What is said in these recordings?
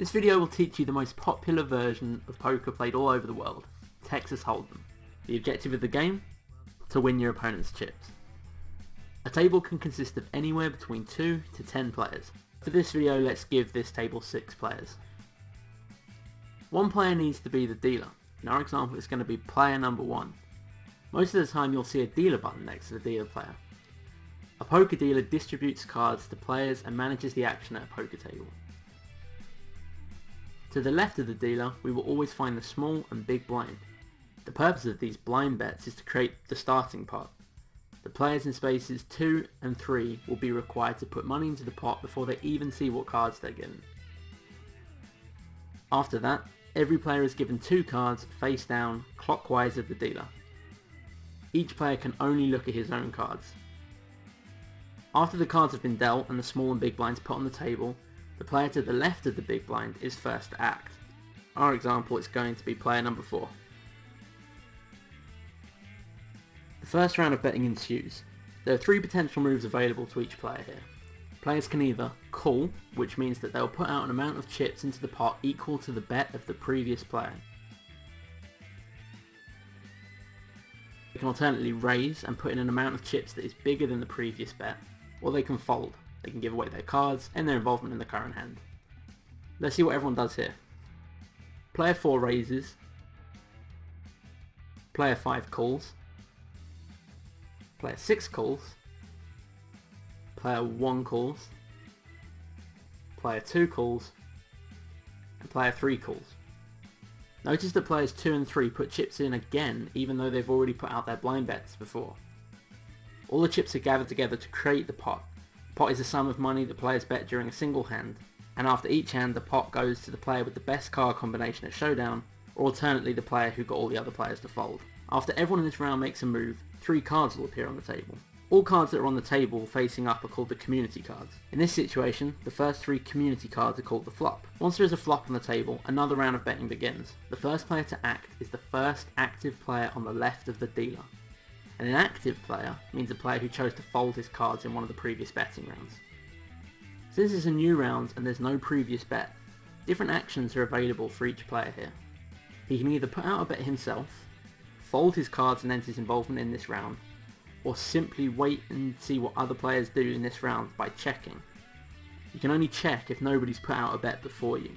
This video will teach you the most popular version of poker played all over the world, Texas Hold'em. The objective of the game? To win your opponent's chips. A table can consist of anywhere between 2 to 10 players. For this video, let's give this table 6 players. One player needs to be the dealer. In our example, it's going to be player number 1. Most of the time you'll see a dealer button next to the dealer player. A poker dealer distributes cards to players and manages the action at a poker table. To the left of the dealer, we will always find the small and big blind. The purpose of these blind bets is to create the starting pot. The players in spaces 2 and 3 will be required to put money into the pot before they even see what cards they're given. After that, every player is given 2 cards face down, clockwise of the dealer. Each player can only look at his own cards. After the cards have been dealt and the small and big blinds put on the table, the player to the left of the big blind is first to act. Our example is going to be player number 4. The first round of betting ensues. There are 3 potential moves available to each player here. Players can either call, which means that they'll put out an amount of chips into the pot equal to the bet of the previous player. They can alternately raise and put in an amount of chips that is bigger than the previous bet, or they can fold. They can give away their cards and their involvement in the current hand. Let's see what everyone does here. Player 4 raises, player 5 calls, player 6 calls, player 1 calls, player 2 calls, and player 3 calls. Notice that players 2 and 3 put chips in again even though they've already put out their blind bets before. All the chips are gathered together to create the pot. The pot is the sum of money that players bet during a single hand, and after each hand the pot goes to the player with the best card combination at showdown, or alternately the player who got all the other players to fold. After everyone in this round makes a move, 3 cards will appear on the table. All cards that are on the table facing up are called the community cards. In this situation, the first 3 community cards are called the flop. Once there is a flop on the table, another round of betting begins. The first player to act is the first active player on the left of the dealer. An inactive player means a player who chose to fold his cards in one of the previous betting rounds. Since it's a new round and there's no previous bet, different actions are available for each player here. He can either put out a bet himself, fold his cards and end his involvement in this round, or simply wait and see what other players do in this round by checking. You can only check if nobody's put out a bet before you.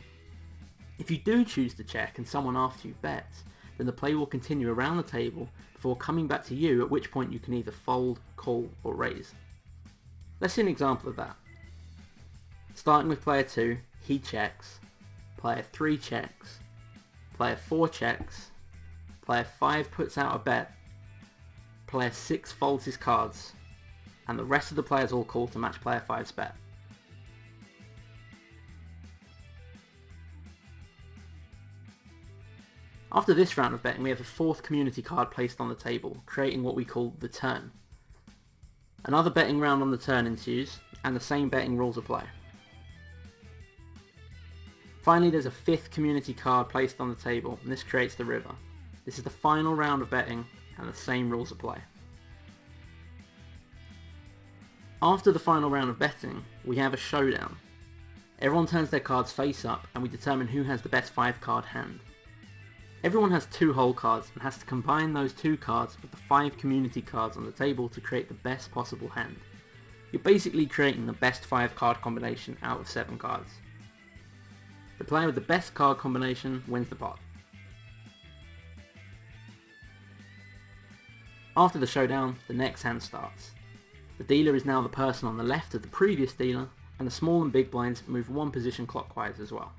If you do choose to check and someone after you bets, then the play will continue around the table before coming back to you, at which point you can either fold, call, or raise. Let's see an example of that. Starting with player 2, he checks, player 3 checks, player 4 checks, player 5 puts out a bet, player 6 folds his cards, and the rest of the players all call to match player 5's bet. After this round of betting, we have a 4th community card placed on the table, creating what we call the turn. Another betting round on the turn ensues, and the same betting rules apply. Finally, there's a 5th community card placed on the table, and this creates the river. This is the final round of betting, and the same rules apply. After the final round of betting, we have a showdown. Everyone turns their cards face up, and we determine who has the best 5-card hand. Everyone has 2 whole cards and has to combine those 2 cards with the 5 community cards on the table to create the best possible hand. You're basically creating the best 5-card combination out of 7 cards. The player with the best card combination wins the pot. After the showdown, the next hand starts. The dealer is now the person on the left of the previous dealer, and the small and big blinds move 1 position clockwise as well.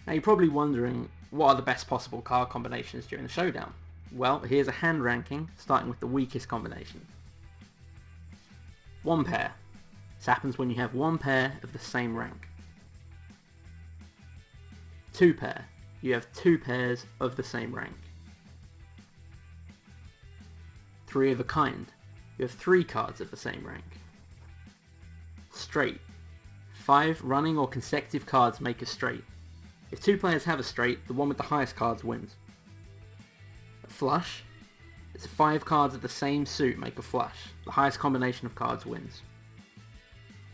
Now you're probably wondering, what are the best possible card combinations during the showdown? Well, here's a hand ranking, starting with the weakest combination. 1 pair. This happens when you have 1 pair of the same rank. 2 pair. You have 2 pairs of the same rank. 3 of a kind. You have 3 cards of the same rank. Straight. 5 running or consecutive cards make a straight. If 2 players have a straight, the one with the highest cards wins. A flush. It's 5 cards of the same suit make a flush. The highest combination of cards wins.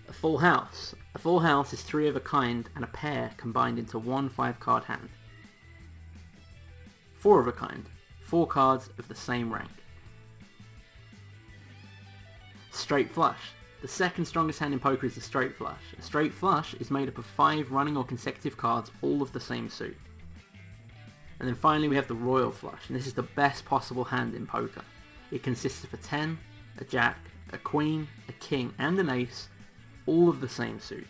A full house. A full house is 3 of a kind and a pair combined into one 5-card hand. 4 of a kind. 4 cards of the same rank. Straight flush. The second strongest hand in poker is the straight flush. A straight flush is made up of 5 running or consecutive cards, all of the same suit. And then finally we have the royal flush, and this is the best possible hand in poker. It consists of a 10, a jack, a queen, a king and an ace, all of the same suit.